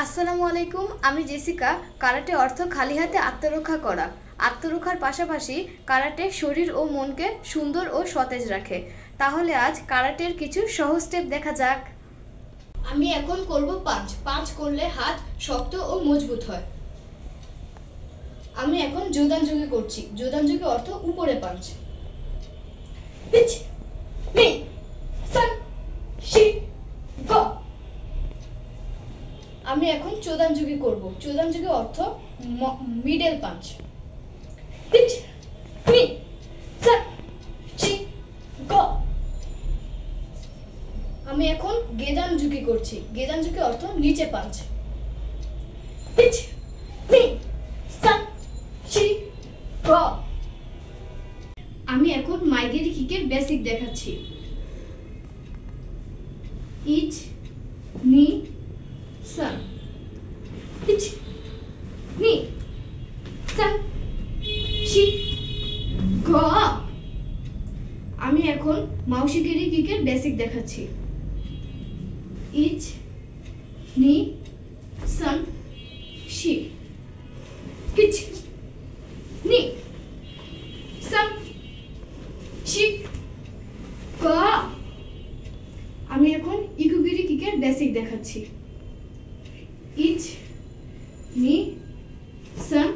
আসসালামু আলাইকুম। আমি জেসিকা। কারাটে অর্থ খালি হাতে আত্মরক্ষা করা। আত্মরক্ষার পাশাপাশি কারাটে শরীর ও মনকে সুন্দর ও সতেজ রাখে। তাহলে আজ কারাটের কিছু সহজ স্টেপ দেখা যাক। আমি এখন করব পাঁচ। পাঁচ করলে হাত শক্ত ও মজবুত হয়। আমি এখন জোদানজুগি করছি। জোদানজুগি অর্থ উপরে পাঁচ। পিচ নি সান শি গো। আমি এখন চোদানজুগি করব। চোদানজুগি অর্থ মিডল পাঞ্চ। পিচ নি সান শি গো। আমি এখন গেদানজুগি করছি। গেদানজুগি অর্থ নিচে পাঞ্চ। পিচ নি সান শি গো। আমি এখন মাইগেরি কিকের বেসিক দেখাচ্ছি। ইচ নি সান পিচ নি সান শি গো। আমি এখন মাউশিগিরি কিকের বেসিক দেখাচ্ছি। ইচ নি সান শি পিচ নি সান শি গো। আমি এখন ইকুগিরি কিকের বেসিক দেখাচ্ছি। ইচ নি সান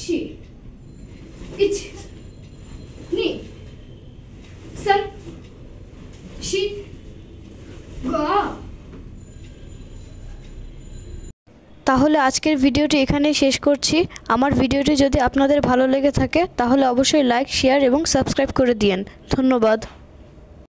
শি ইচ নি সান শি গো। তাহলে আজকের ভিডিওটি এখানেই শেষ করছি। আমার ভিডিওটি যদি আপনাদের ভালো লেগে থাকে তাহলে অবশ্যই লাইক, শেয়ার এবং সাবস্ক্রাইব করে দিয়েন। ধন্যবাদ।